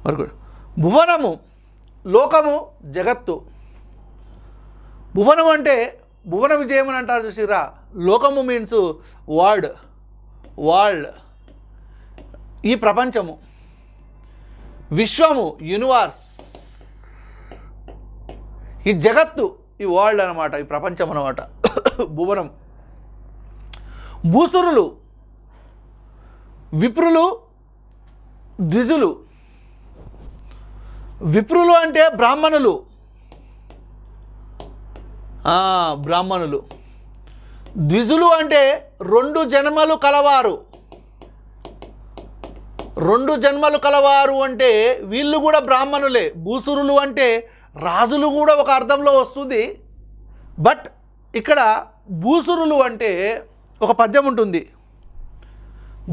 మరొకటి భువనము, లోకము, జగత్తు. భువనం అంటే భువన విజయం అని అంటారు చూసిరా. లోకము మీన్స్ వరల్డ్, ఈ ప్రపంచము. విశ్వము, యూనివర్స్. ఈ జగత్తు, ఈ వరల్డ్ అనమాట, ఈ ప్రపంచం అనమాట భువనం. భూసురులు, విప్రులు, ద్విజులు. విప్రులు అంటే బ్రాహ్మణులు, బ్రాహ్మణులు. ద్విజులు అంటే 2 జన్మలు కలవారు. 2 జన్మలు కలవారు అంటే వీళ్ళు కూడా బ్రాహ్మణులే. భూసురులు అంటే రాజులు కూడా ఒక అర్థంలో వస్తుంది. బట్ ఇక్కడ భూసురులు అంటే ఒక పద్యం ఉంటుంది.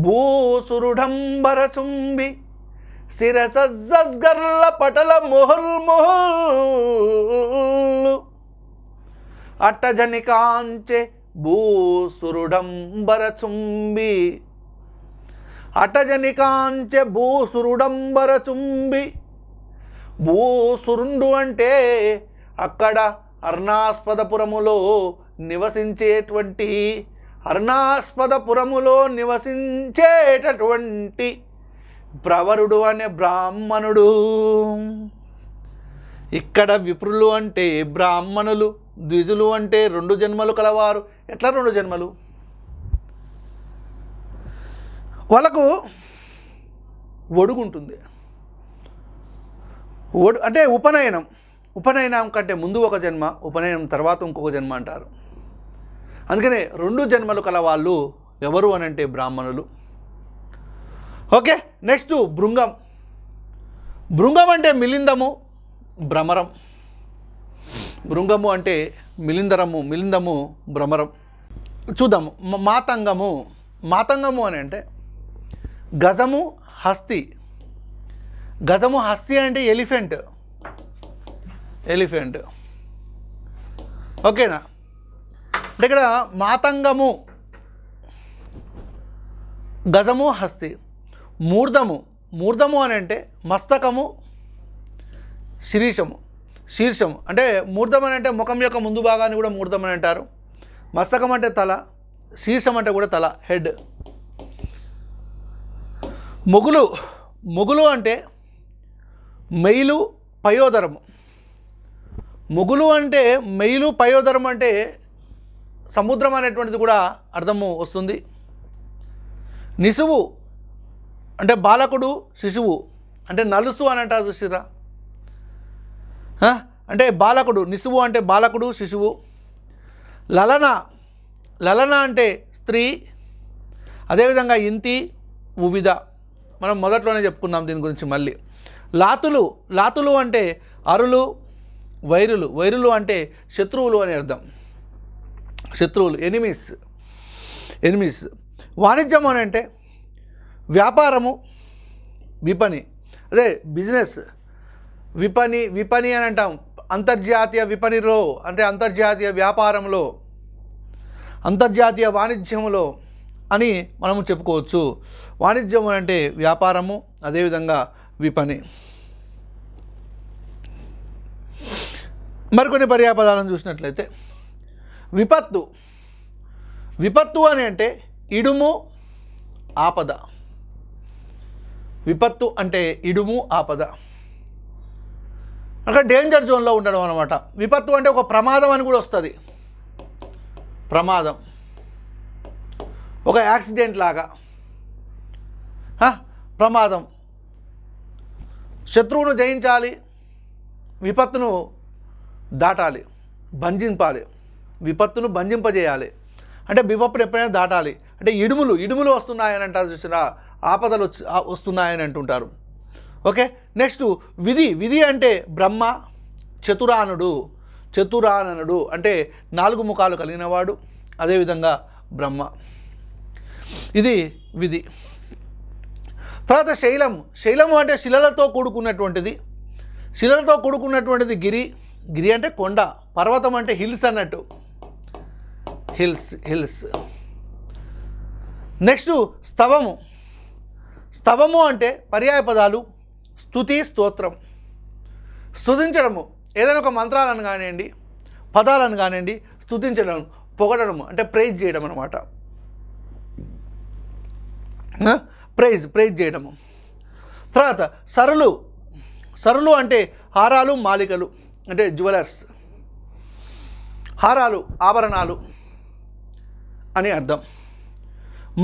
భూసురుడంబరచుంబి శిరసజ్జర్ల పటల మొహల్ అట్టజనికాంచె భూసురుడంబరచుంబి, అట్టజనికాంచె భూసురుడంబరచుంబి. భూసురుండు అంటే అక్కడ అరుణాస్పదపురములో నివసించేటటువంటి ప్రవరుడు అనే బ్రాహ్మణుడు. ఇక్కడ విప్రులు అంటే బ్రాహ్మణులు, ద్విజులు అంటే 2 జన్మలు కలవారు. ఎట్లా 2 జన్మలు? వాళ్ళకు ఒడుగుంటుంది. అంటే ఉపనయనం కంటే ముందు ఒక జన్మ, ఉపనయనం తర్వాత ఇంకొక జన్మ అంటారు. అందుకనే 2 జన్మలు కల వాళ్ళు ఎవరు అని అంటే బ్రాహ్మణులు. Okay, next భృంగం. భృంగం అంటే మిలిందము, భ్రమరం. భృంగము అంటే మిలిందము, భ్రమరం. చూద్దాము. మాతంగము అని అంటే గజము, హస్తి. గజము, హస్తి అంటే ఎలిఫెంట్. ఓకేనా? అంటే ఇక్కడ మాతంగము, గజము, హస్తి. మూర్ధము అని అంటే మస్తకము, శీర్షము. అంటే మూర్ధం అని అంటే ముఖం యొక్క ముందు భాగాన్ని కూడా మూర్ధం అని అంటారు. మస్తకం అంటే తల, శీర్షం అంటే కూడా తల, హెడ్. మొగులు అంటే మెయిలు, పయోదరము. మొగులు అంటే మెయిలు, పయోదరం అంటే సముద్రం అనేటువంటిది కూడా అర్థము వస్తుంది. నిసువు అంటే బాలకుడు, శిశువు. అంటే నలుసు అని అంటారు చూసిరా. అంటే బాలకుడు, నిసువు అంటే బాలకుడు, శిశువు. లలన అంటే స్త్రీ. అదేవిధంగా ఇంతి, ఉవిద. మనం మొదట్లోనే చెప్పుకున్నాం దీని గురించి. మళ్ళీ లాతులు అంటే అరులు, వైరులు అంటే శత్రువులు అని అర్థం. శత్రువులు, ఎనిమీస్. వాణిజ్యం అని అంటే వ్యాపారము, విపణి. అదే బిజినెస్. విపణి అని అంటాం. అంతర్జాతీయ విపణిలో అంటే అంతర్జాతీయ వ్యాపారంలో, అంతర్జాతీయ వాణిజ్యములో అని మనము చెప్పుకోవచ్చు. వాణిజ్యం అంటే వ్యాపారము, అదేవిధంగా విపణి. మరికొన్ని పర్యాపదాలను చూసినట్లయితే విపత్తు అని అంటే ఇడుము, ఆపద. విపత్తు అంటే ఇడుము, ఆపద. అంటే డేంజర్ జోన్లో ఉండడం అన్నమాట. విపత్తు అంటే ఒక ప్రమాదం అని కూడా వస్తుంది. ప్రమాదం, ఒక యాక్సిడెంట్ లాగా. ప్రమాదం. శత్రువును జయించాలి, విపత్తును దాటాలి, భంజింపాలి. విపత్తును భంజింపజేయాలి అంటే విపత్తును ఎప్పుడైనా దాటాలి. అంటే ఇడుములు వస్తున్నాయని అంటారు చూసినా, ఆపదలు వస్తున్నాయని అంటుంటారు. ఓకే, నెక్స్ట్ విధి అంటే బ్రహ్మ, చతురాననుడు అంటే 4 ముఖాలు కలిగినవాడు. అదేవిధంగా బ్రహ్మ. ఇది విధి. తర్వాత శైలము అంటే శిలలతో కూడుకున్నటువంటిది. గిరి అంటే కొండ. పర్వతం అంటే హిల్స్ అన్నట్టు. హిల్స్. నెక్స్ట్ స్తవము అంటే పర్యాయ పదాలు. స్తుతి, స్తోత్రం. స్తుతించడము ఏదైనా ఒక మంత్రాలను కానివ్వండి, పదాలను కానివ్వండి, స్తుతించడం, పొగడము అంటే ప్రైజ్ చేయడం అనమాట. ప్రైజ్ చేయడము. తర్వాత సరులు అంటే హారాలు, మాలికలు అంటే జ్యువెలర్స్, హారాలు, ఆభరణాలు అని అర్థం.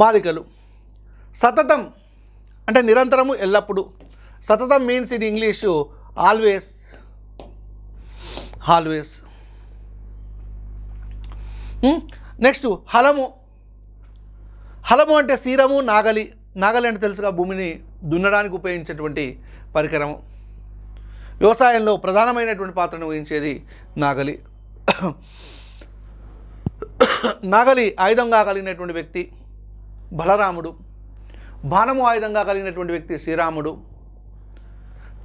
మాలికలు. సతతం అంటే నిరంతరము, ఎల్లప్పుడూ. సతతం means in English always. Next హలము అంటే శీరము, నాగలి అంటే తెలుసుగా, భూమిని దున్నడానికి ఉపయోగించేటువంటి పరికరము. వ్యవసాయంలో ప్రధానమైనటువంటి పాత్రను వహించేది నాగలి. నాగలి ఆయుధంగా కలిగినటువంటి వ్యక్తి బలరాముడు. బాణము ఆయుధంగా కలిగినటువంటి వ్యక్తి శ్రీరాముడు.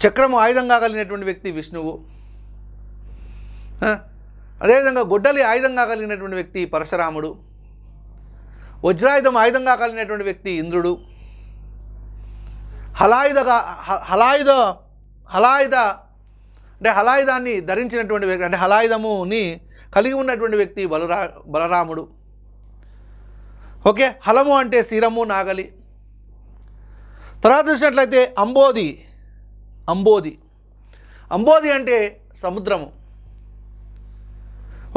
చక్రము ఆయుధంగా కలిగినటువంటి వ్యక్తి విష్ణువు. అదేవిధంగా గొడ్డలి ఆయుధంగా కలిగినటువంటి వ్యక్తి పరశురాముడు. వజ్రాయుధం ఆయుధంగా కలిగినటువంటి వ్యక్తి ఇంద్రుడు. హలాయుధాన్ని ధరించినటువంటి వ్యక్తి అంటే హలాయుధముని కలిగి ఉన్నటువంటి వ్యక్తి బలరాముడు. ఓకే, హలము అంటే శిరము, నాగలి. తర్వాత చూసినట్లయితే అంబోది అంటే సముద్రము.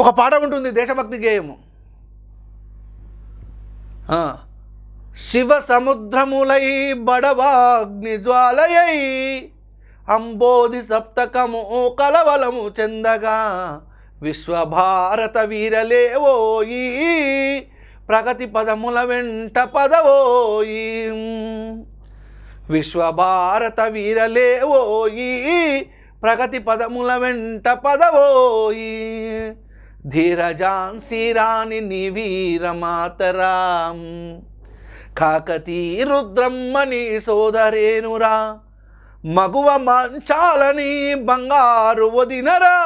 ఒక పాట ఉంటుంది, దేశభక్తి గేయము. శివ సముద్రములై బడవాగ్ని జ్వాలయై అంబోధి సప్తకము కలవలము చెందగా విశ్వభారత వీరలేవోయి ప్రగతి పదముల వెంట పదవోయి. విశ్వభారత వీరలేవోయి ప్రగతి పదముల వెంట పదవోయి. ధీరజాన్సీ రాణి నీ వీరమాతరాం కాకతీ రుద్రమ్మని సోదరేనురా మగువ మంచాలని బంగారు వదినరా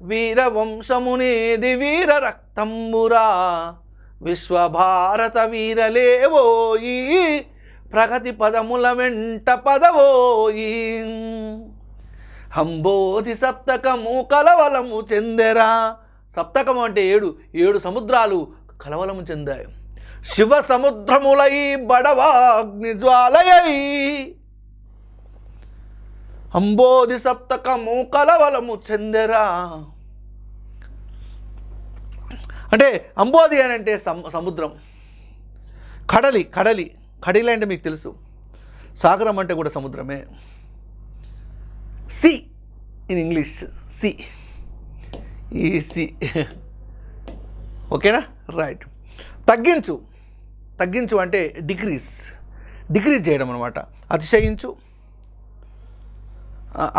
వీరవంశమునేది వీర రక్తంబురా. విశ్వభారత వీరలేవోయి ప్రగతి పదముల వెంట పదవోయి. అంబోధి సప్తకము కలవలము చెందెరా. సప్తకము అంటే ఏడు సముద్రాలు కలవలము చెందాయి. శివ సముద్రములై బడవాగ్ని జ్వాలయై అంబోధి సప్తకము కలవలము చెందెరా. అంటే అంబోధి అని అంటే సముద్రం. కడలి అంటే మీకు తెలుసు, సాగరం అంటే కూడా సముద్రమే. Sea in English, sea. ఓకేనా, రైట్. తగ్గించు అంటే డిక్రీజ్ చేయడం అనమాట. అతిశయించు,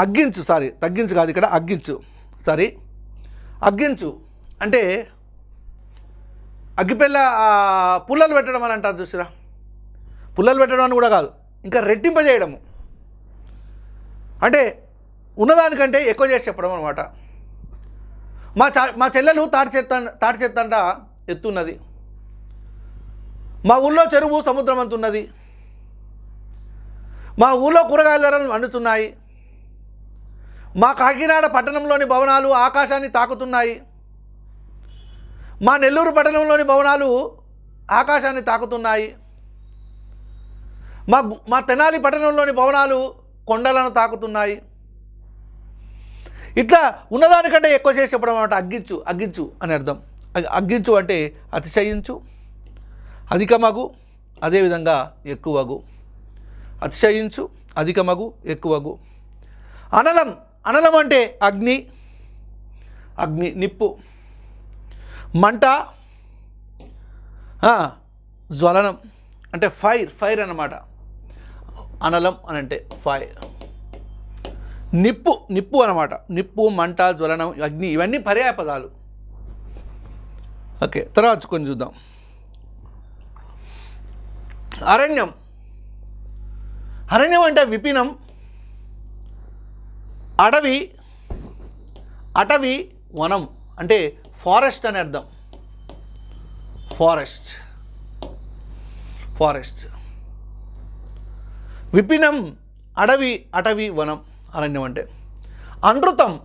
తగ్గించు కాదు ఇక్కడ, అగ్గించు అంటే అగ్గిపెల్ల పుల్లలు పెట్టడం అని అంటారు చూసిరా. పుల్లలు పెట్టడం అని కూడా కాదు, ఇంకా రెట్టింపజేయడము అంటే ఉన్నదానికంటే ఎక్కువ చేసి చెప్పడం అనమాట. మా చెల్లెలు తాటి చెత్తంట ఎత్తున్నది. మా ఊళ్ళో చెరువు సముద్రం అంతున్నది. మా ఊళ్ళో కూరగాయల ధరలు వండుతున్నాయి. మా కాకినాడ పట్టణంలోని భవనాలు ఆకాశాన్ని తాకుతున్నాయి. మా నెల్లూరు పట్టణంలోని భవనాలు ఆకాశాన్ని తాకుతున్నాయి. మా తెనాలి పట్టణంలోని భవనాలు కొండలను తాకుతున్నాయి. ఇట్లా ఉన్నదానికంటే ఎక్కువ చేసి చెప్పడం అన్నమాట. అగ్గించు అని అర్థం. అగ్గించు అంటే అతిశయించు, అధికమగు, అదేవిధంగా ఎక్కువగు. అతిశయించు, అధికమగు, ఎక్కువగు. అనలం అంటే అగ్ని, నిప్పు. మంట, జ్వలనం అంటే ఫైర్ అన్నమాట. అనలం అని అంటే ఫైర్. నిప్పు అన్నమాట. నిప్పు, మంట, జ్వలనం, అగ్ని ఇవన్నీ పర్యాయ పదాలు. ఓకే, తర్వాత కొన్ని చూద్దాం. అరణ్యం అంటే విపినం. అటవీ, వనం అంటే ఫారెస్ట్ అని అర్థం. ఫారెస్ట్. విపినం అటవీ వనం అరణ్యం అంటే. అనృతం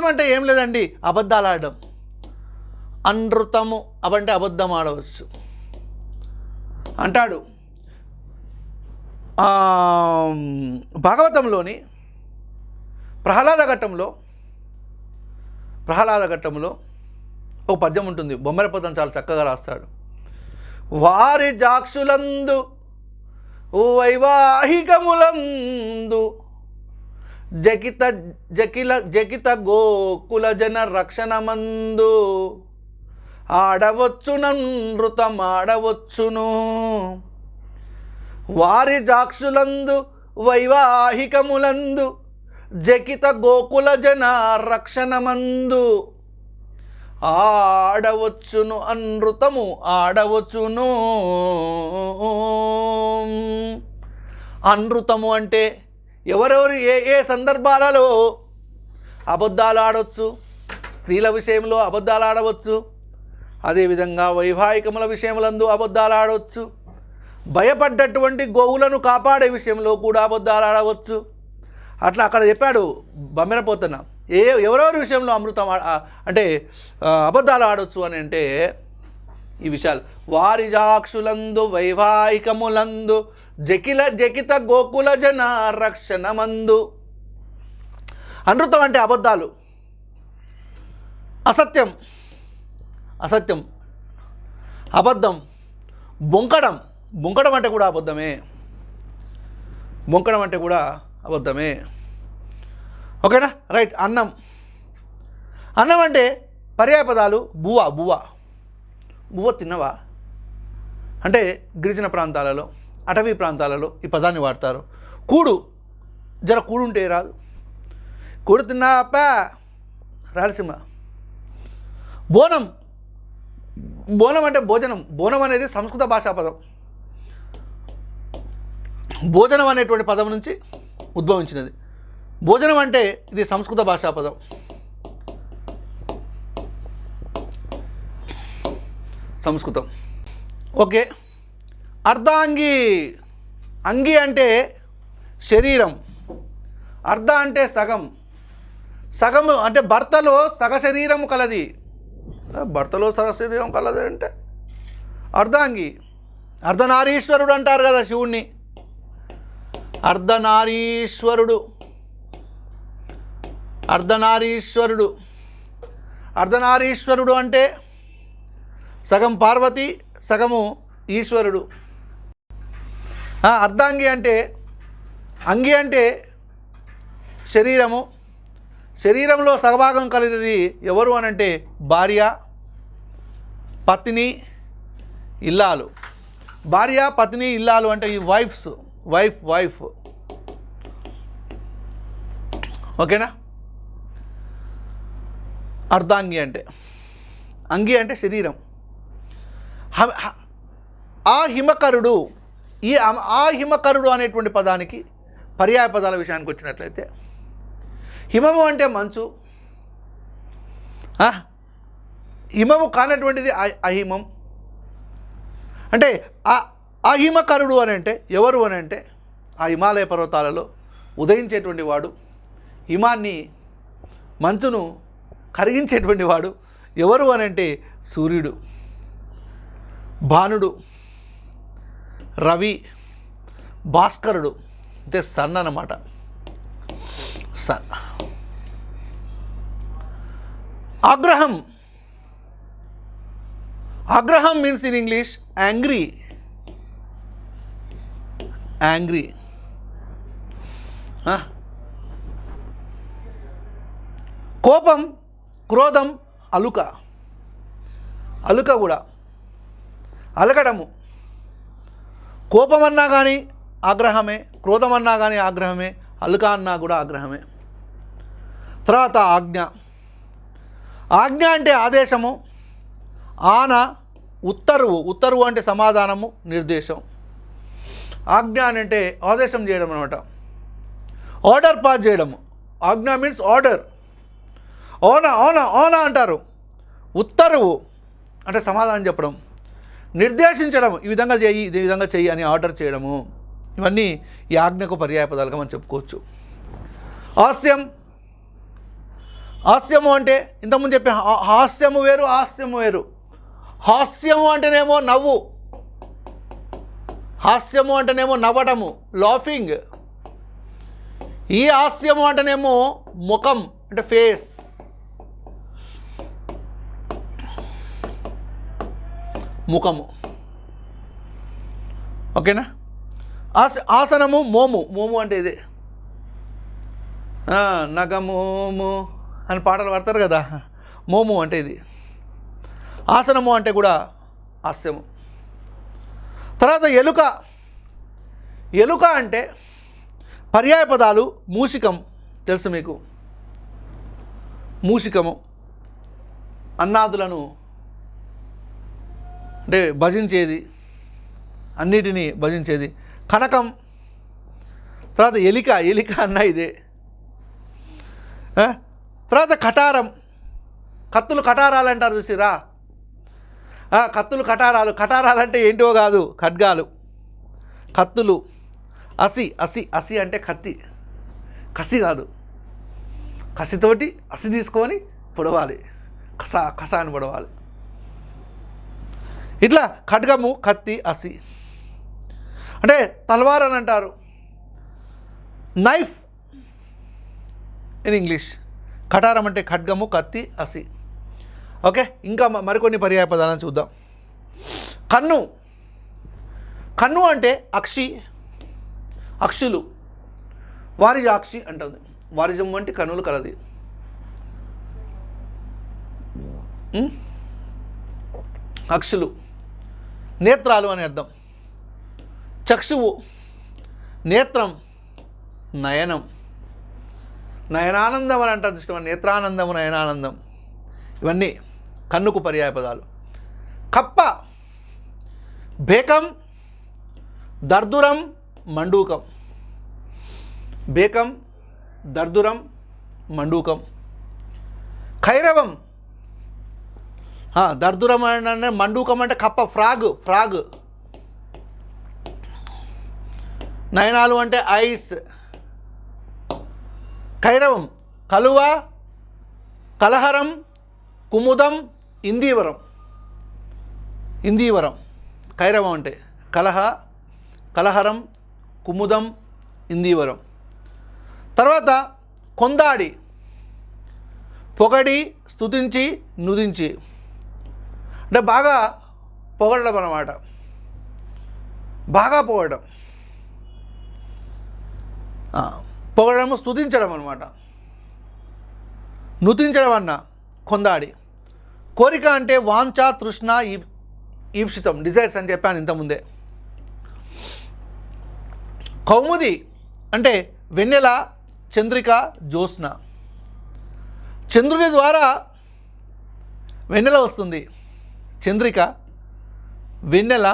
అంటే ఏం లేదండి, అబద్ధాలు ఆడడం. అనృతము అవంటే అబద్ధం ఆడవచ్చు అంటాడు. భాగవతంలోని ప్రహ్లాద ఘట్టంలో ఒక పద్యం ఉంటుంది. బొమ్మర పద్యం చాలా చక్కగా రాస్తాడు. వారి జాక్షులందు వైవాహికములందు జకిత గోకుల జన రక్షణమందు ఆడవచ్చునృతమాడవచ్చును. వారి జాక్షులందు వైవాహికములందు జకిత గోకుల జన రక్షణమందు ఆడవచ్చును అనృతము ఆడవచ్చును. అనృతము అంటే ఎవరెవరు ఏ సందర్భాలలో అబద్ధాలు ఆడవచ్చు. స్త్రీల విషయంలో అబద్ధాలు ఆడవచ్చు, అదేవిధంగా వైవాహికముల విషయములందు అబద్ధాలు ఆడవచ్చు, భయపడ్డటువంటి గోవులను కాపాడే విషయంలో కూడా అబద్ధాలు ఆడవచ్చు. అట్లా అక్కడ చెప్పాడు బమ్మెరపోతన ఎవరెవరి విషయంలో అంటే అబద్ధాలు ఆడవచ్చు అని అంటే ఈ విషయాలు. వారి జాక్షులందు వైవాహికములందు జకిత గోకుల జన రక్షణమందు. అనృతం అంటే అబద్ధాలు, అసత్యం, అబద్ధం, బొంకడం అంటే కూడా అబద్ధమే. ఓకేనా, రైట్. అన్నం అంటే పర్యాయ పదాలు. బువ్వ తిన్నవా అంటే గిరిజన ప్రాంతాలలో, అటవీ ప్రాంతాలలో ఈ పదాన్ని వాడతారు. కూడు ఉంటే రాదు. కూడు తిన్నాపా రాయలసీమ. బోనం అంటే భోజనం. బోనం అనేది సంస్కృత భాషా పదం. భోజనం అనేటువంటి పదం నుంచి ఉద్భవించినది. భోజనం అంటే ఇది సంస్కృత భాషా పదం. సంస్కృతం. ఓకే. అర్ధాంగి. అంగి అంటే శరీరం, అర్ధ అంటే సగము అంటే భర్తలో సగ శరీరము కలది. భర్తలో సగ శరీరం కలది అంటే అర్ధాంగి. అర్ధనారీశ్వరుడు అంటారు కదా శివుణ్ణి. అర్ధనారీశ్వరుడు అంటే సగం పార్వతి, సగము ఈశ్వరుడు. అర్ధాంగి అంటే, అంగి అంటే శరీరంలో సగభాగం కలిగినది ఎవరు అనంటే భార్య, పత్ని, ఇల్లాలు. భార్య, పత్ని, ఇల్లాలు అంటే ఈ వైఫ్. ఓకేనా. అర్ధాంగి అంటే, అంగి అంటే శరీరం. హిమకరుడు. ఈ హిమకరుడు అనేటువంటి పదానికి పర్యాయ పదాల విషయానికి వచ్చినట్లయితే, హిమము అంటే మంచు, హిమము కానటువంటిది అహిమం. అంటే అహిమకరుడు అని అంటే ఎవరు అని అంటే ఆ హిమాలయ పర్వతాలలో ఉదయించేటువంటి వాడు, హిమాన్ని మంచును కరిగించేటువంటి వాడు ఎవరు అని అంటే సూర్యుడు, భానుడు, రవి, భాస్కరుడు అంటే సన్ అన్నమాట. సన్. ఆగ్రహం మీన్స్ ఇన్ ఇంగ్లీష్ యాంగ్రీ. కోపం, క్రోధం, అలుక కూడా అలకడము. కోపం అన్నా కానీ ఆగ్రహమే, క్రోధం అన్నా కానీ ఆగ్రహమే, అలుక అన్నా కూడా ఆగ్రహమే. తర్వాత ఆజ్ఞ అంటే ఆదేశము. ఉత్తరువు అంటే సమాధానము, నిర్దేశం. ఆజ్ఞ అంటే ఆదేశం చేయడం అనమాట. ఆర్డర్ పాస్ చేయడము. ఆజ్ఞ మీన్స్ ఆర్డర్. ఓనా అంటారు. ఉత్తరువు అంటే సమాధానం చెప్పడం, నిర్దేశించడం, ఈ విధంగా చెయ్యి అని ఆర్డర్ చేయడము. ఇవన్నీ ఈ ఆజ్ఞకు పర్యాయపదాలుగా మనం చెప్పుకోవచ్చు. హాస్యం, హాస్యము అంటే ఇంతకుముందు చెప్పిన హాస్యము వేరు, హాస్యము వేరు. హాస్యము అంటేనేమో నవ్వు, హాస్యము అంటేనేమో నవ్వటము, లాఫింగ్. ఈ హాస్యము అంటేనేమో ముఖం అంటే ఫేస్. ముఖము, ఓకేనా. ఆసనము మోము, మోము అంటే ఇదే, నగమోము అని పాటలు పాడతారు కదా, మోము అంటే ఇది. ఆసనము అంటే కూడా హాస్యము. తర్వాత ఎలుక, ఎలుక అంటే పర్యాయ పదాలు మూషికం, తెలుసు మీకు. మూషికము అన్నాదులను అంటే భజించేది, అన్నిటినీ భజించేది. కనకం, తర్వాత ఎలిక, ఎలిక అన్న ఇదే. తర్వాత కటారం, కత్తులు కటారాలు అంటారు చూసిరా, కత్తులు కటారాలు. కటారాలు అంటే ఏంటో కాదు, ఖడ్గాలు, కత్తులు. అసి, అసి, అసి అంటే కత్తి, కసి కాదు. కసితోటి అసి తీసుకొని పొడవాలి, కస కస అని పొడవాలి. ఇట్లా ఖడ్గము, కత్తి, అసి అంటే తల్వార్ అని అంటారు. Knife in English. కటారం అంటే ఖడ్గము, కత్తి, అసి. ఓకే, ఇంకా మరికొన్ని పర్యాయ పదాలను చూద్దాం. కన్ను, కన్ను అంటే అక్షి, అక్షులు. వారిజాక్షి అంటుంది. వారిజం వంటి కన్నులు కలది. అక్షులు, నేత్రాలు అని అర్థం. చక్షువు, నేత్రం, నయనం. నయనానందం అని అంటారు ఇష్టం. నేత్రానందము, నయనానందం. ఇవన్నీ కన్నుకు పర్యాయ పదాలు. కప్ప, బేకం, దర్దురం, మండూకం. బేకం, దర్దురం, మండూకం. ఖైరవం, దర్దురం అంటే, మండూకం అంటే కప్ప, ఫ్రాగ్, ఫ్రాగ్. నయనాలు అంటే ఐస్. ఖైరవం, కలువ, కలహరం, కుముదం, ఇందీవరం. ఇందీవరం ఖైరవం అంటే కలహరం, కుముదం, ఇందీవరం. తర్వాత కొందాడి, పొగడి, స్తుతించి, నుదించి. అంటే బాగా పొగడడం అన్నమాట, బాగా పొగడడం. పొగడము, స్తుతించడం అన్నమాట. నుతించడం అన్న కొందాడి. కోరిక అంటే వాంఛ, తృష్ణ, ఈప్సితం, డిజైర్స్ అని చెప్పాను ఇంతకుముందే. కౌముది అంటే వెన్నెల, చంద్రిక, జ్యోత్స్న. చంద్రుని ద్వారా వెన్నెల వస్తుంది. చంద్రిక, వెన్నెల,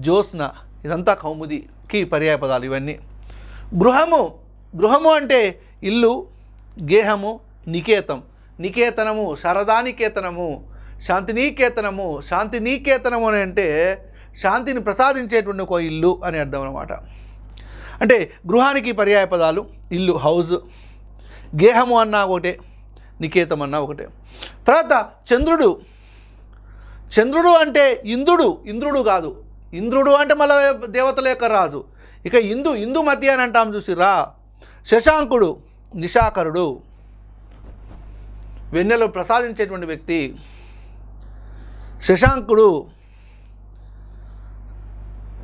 జ్యోత్స్న, ఇదంతా కౌముదికి పర్యాయ పదాలు ఇవన్నీ. గృహము, గృహము అంటే ఇల్లు, గేహము, నికేతం. నికేతనము, శారదానికేతనము, శాంతినీకేతనము. శాంతినీకేతనము అని అంటే శాంతిని ప్రసాదించేటువంటి ఒక ఇల్లు అని అర్థం అన్నమాట. అంటే గృహానికి పర్యాయ పదాలు ఇల్లు, హౌస్. గేహము అన్నా ఒకటే, నికేతం అన్నా ఒకటే. తర్వాత చంద్రుడు, చంద్రుడు అంటే ఇంద్రుడు, ఇంద్రుడు కాదు. ఇంద్రుడు అంటే మళ్ళీ దేవతల యొక్క రాజు. ఇక ఇందు మధ్య అని అంటాం చూసిరా. శశాంకుడు, నిశాకరుడు, వెన్నెలు ప్రసాదించేటువంటి వ్యక్తి. శశాంకుడు,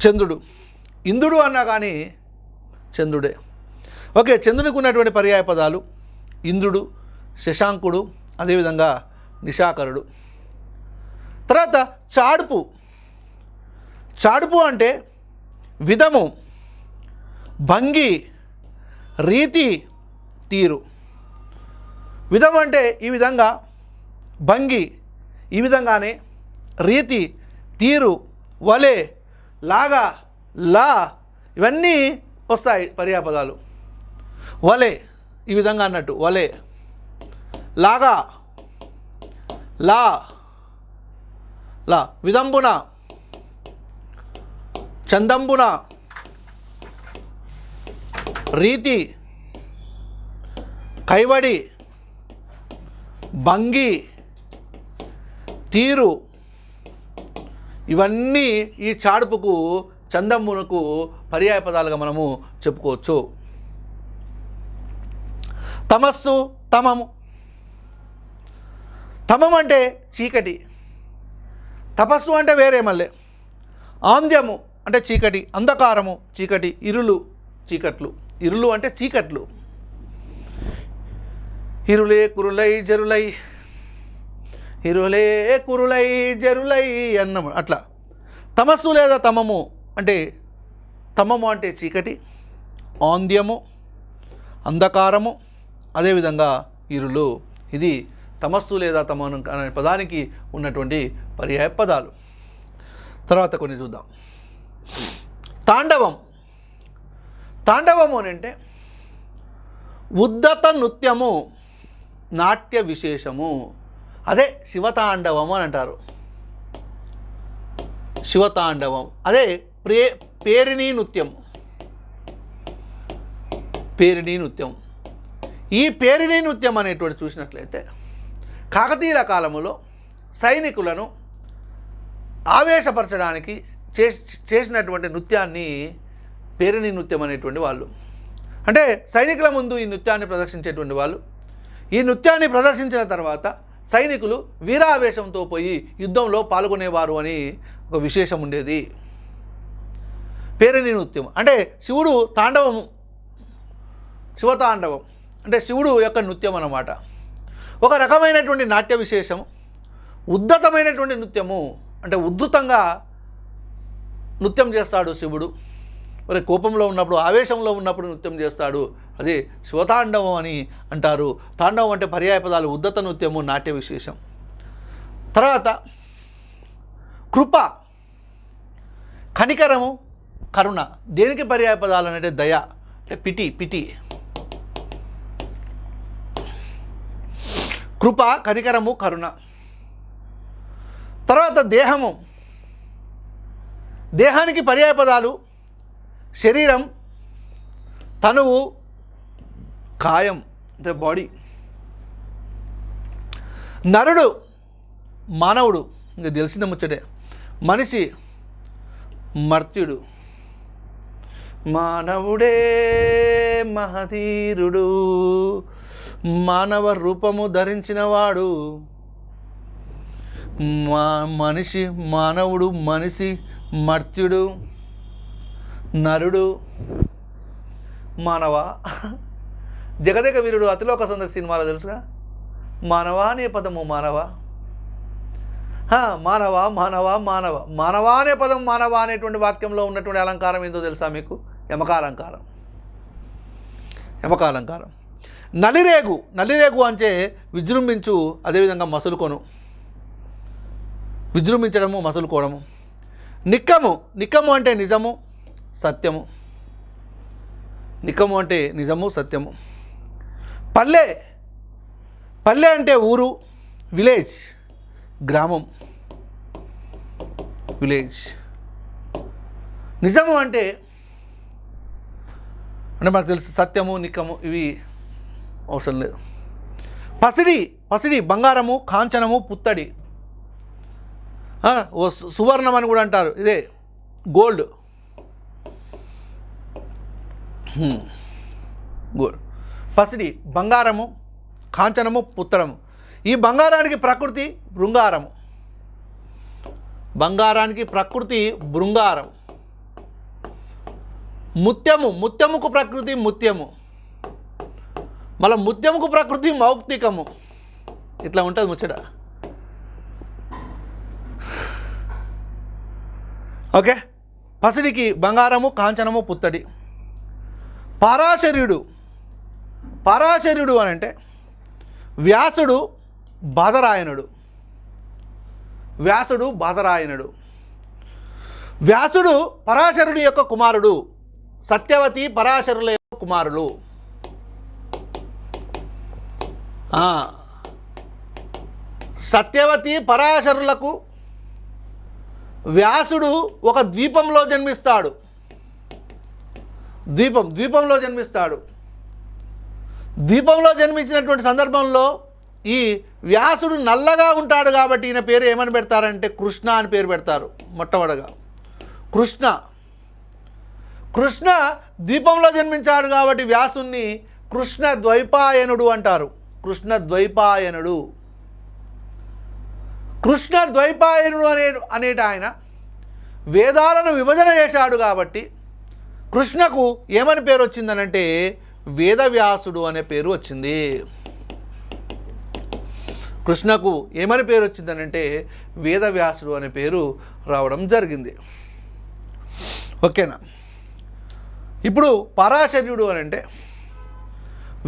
చంద్రుడు. ఇంద్రుడు అన్నా కానీ చంద్రుడే. ఓకే, చంద్రునికి ఉన్నటువంటి పర్యాయ పదాలు ఇంద్రుడు, శశాంకుడు, అదేవిధంగా నిశాకరుడు. తర్వాత చాడుపు, చాడుపు అంటే విధము, భంగి, రీతి, తీరు. విధం అంటే ఈ విధంగా, భంగి ఈ విధంగానే, రీతి, తీరు, వలె, లాగా, లా, ఇవన్నీ వస్తాయి పర్యాపదాలు. వలె ఈ విధంగా అన్నట్టు, వలె, లాగా, లా, విధంబున, చందంబున, రీతి, కైవడి, భంగి, తీరు, ఇవన్నీ ఈ చాడుపుకు చందమ్మునకు పర్యాయ పదాలుగా మనము చెప్పుకోవచ్చు. తమస్సు, తమము. తమం అంటే చీకటి, తపస్సు అంటే వేరే మళ్ళీ. ఆంధ్యము అంటే చీకటి, అంధకారము చీకటి, ఇరులు చీకట్లు. ఇరులు అంటే చీకట్లు. ఇరులే కురులై జరులై, ఇరులే కురులై జరులై అన్నము అట్లా. తమస్సు లేదా తమము అంటే, తమము అంటే చీకటి, ఆంధ్యము అంధకారము, అదేవిధంగా ఇరులు. ఇది తమస్సు లేదా తమను అనే పదానికి ఉన్నటువంటి పర్యాయ పదాలు. తర్వాత కొన్ని చూద్దాం. తాండవం. తాండవము అని అంటే ఉద్ధత నృత్యము, నాట్య విశేషము. అదే శివతాండవము అని అంటారు. శివతాండవం అదే పేరిణీ నృత్యం. పేరిణీ నృత్యం. ఈ పేరిణీ నృత్యం అనేటువంటి చూసినట్లయితే కాకతీయుల కాలములో సైనికులను ఆవేశపరచడానికి చేసినటువంటి నృత్యాన్ని పేరిణీ నృత్యం అనేటువంటి వాళ్ళు. అంటే సైనికుల ముందు ఈ నృత్యాన్ని ప్రదర్శించేటువంటి వాళ్ళు. ఈ నృత్యాన్ని ప్రదర్శించిన తర్వాత సైనికులు వీరావేశంతో పోయి యుద్ధంలో పాల్గొనేవారు అని ఒక విశేషం ఉండేది. పేరిణీ నృత్యం అంటే శివుడు తాండవం, శివతాండవం అంటే శివుడు యొక్క నృత్యం అన్నమాట. ఒక రకమైనటువంటి నాట్య విశేషం. ఉద్ధతమైనటువంటి నృత్యము అంటే ఉద్ధృతంగా నృత్యం చేస్తాడు శివుడు. మరి కోపంలో ఉన్నప్పుడు, ఆవేశంలో ఉన్నప్పుడు నృత్యం చేస్తాడు. అది శివతాండవం అని అంటారు. తాండవం అంటే పర్యాయ పదాలు ఉద్ధత నృత్యము, నాట్య విశేషం. తర్వాత కృప, కనికరము, కరుణ. దేనికి పర్యాయ పదాలు అంటే దయ అంటే పిటి. కృప, కనికరము, కరుణ. తర్వాత దేహము. దేహానికి పర్యాయ పదాలు శరీరం, తనువు, కాయం అంటే బాడీ. నరుడు, మానవుడు, ఇంకా తెలిసిన ముచ్చటే. మనిషి, మర్త్యుడు. మానవుడే మహధీరుడు, మానవ రూపము ధరించినవాడు. మనిషి, మానవుడు, మనిషి, మర్త్యుడు, నరుడు, మానవ. జగదేక వీరుడు అతిలోక సుందరి సినిమాలో తెలుసుగా, మానవ అనే పదము మానవ. మానవ మానవ మానవ మానవ అనే పదం మానవ అనేటువంటి వాక్యంలో ఉన్నటువంటి అలంకారం ఏందో తెలుసా మీకు? యమకాలంకారం. యమకాలంకారం. నలిరేగు. నలిరేగు అంటే విజృంభించు, అదేవిధంగా మసులుకొను. విజృంభించడము, మసులుకోవడము. నిక్కము. నిక్కము అంటే నిజము, సత్యము. నిక్కము అంటే నిజము, సత్యము. పల్లె. పల్లె అంటే ఊరు, విలేజ్, గ్రామం, విలేజ్. నిజము అంటే మనకు తెలుసు, సత్యము, నిక్కము ఇవి అవసరం లేదు. పసిడి. పసిడి బంగారము, కాంచనము, పుత్తడి. సువర్ణం అని కూడా అంటారు, ఇదే గోల్డ్. గోల్డ్. పసిడి బంగారము, కాంచనము, పుత్తడము. ఈ బంగారానికి ప్రకృతి బృంగారము. బంగారానికి ప్రకృతి బృంగారం. ముత్యము. ముత్యముకు ప్రకృతి ముత్యము. మళ్ళీ ముత్యముకు ప్రకృతి మౌక్తికము. ఇట్లా ఉంటుంది ముచ్చట. ఓకే. పసిడికి బంగారము, కాంచనము, పుత్తడి. పరాశర్యుడు. పరాశర్యుడు అని అంటే వ్యాసుడు, బాదరాయణుడు. వ్యాసుడు, బాదరాయణుడు. వ్యాసుడు పరాశరుడి యొక్క కుమారుడు. సత్యవతి పరాశరుల యొక్క కుమారులు. సత్యవతి పరాశరులకు వ్యాసుడు ఒక ద్వీపంలో జన్మిస్తాడు. ద్వీపంలో జన్మిస్తాడు. ద్వీపంలో జన్మించినటువంటి సందర్భంలో ఈ వ్యాసుడు నల్లగా ఉంటాడు కాబట్టి ఈయన పేరు ఏమని పెడతారంటే కృష్ణ అని పేరు పెడతారు. మొట్టమొదటిగా కృష్ణ ద్వీపంలో జన్మించాడు కాబట్టి వ్యాసుని కృష్ణ ద్వైపాయనుడు అంటారు. కృష్ణ ద్వైపాయనుడు అనేటి ఆయన వేదాలను విభజన చేశాడు కాబట్టి కృష్ణకు ఏమని పేరు వచ్చిందనంటే వేదవ్యాసుడు అనే పేరు వచ్చింది. కృష్ణకు ఏమని పేరు వచ్చిందనంటే వేదవ్యాసుడు అనే పేరు రావడం జరిగింది. ఓకేనా. ఇప్పుడు పరాశర్యుడు అని అంటే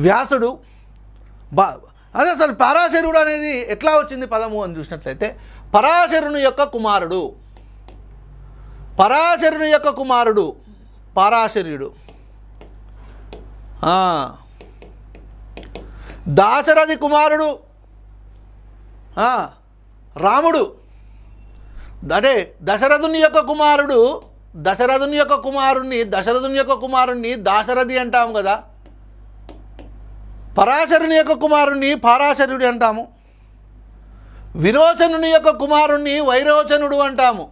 వ్యాసుడు అదే అసలు పరాశరుడు అనేది ఎట్లా వచ్చింది పదము అని చూసినట్లయితే పరాశరుని యొక్క కుమారుడు పరాశర్యుడు. దాశరథి కుమారుడు రాముడు. అంటే దశరథుని యొక్క కుమారుణ్ణి దాశరథి అంటాము కదా. పరాశరుని యొక్క కుమారుణ్ణి పరాశరుడు అంటాము. విరోచనుని యొక్క కుమారుణ్ణి వైరోచనుడు అంటాము.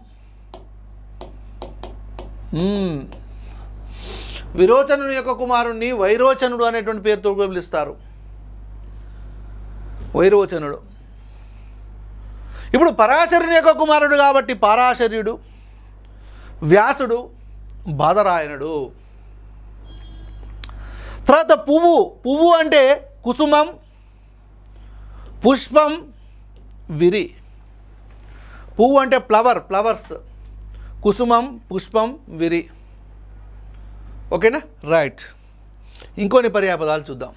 విరోచనుని యొక్క కుమారుణ్ణి వైరోచనుడు అనేటువంటి పేరుతో పిలుస్తారు. వైరోచనుడు. ఇప్పుడు పరాశరుని యొక్క కుమారుడు కాబట్టి పరాశర్యుడు, వ్యాసుడు, బాదరాయణుడు. తర్వాత పువ్వు అంటే కుసుమం, పుష్పం, విరి. పువ్వు అంటే ఫ్లవర్స్, కుసుమం, పుష్పం, విరి. ఓకేనా. రైట్. ఇంకొన్ని పర్యాపదాలు చూద్దాం.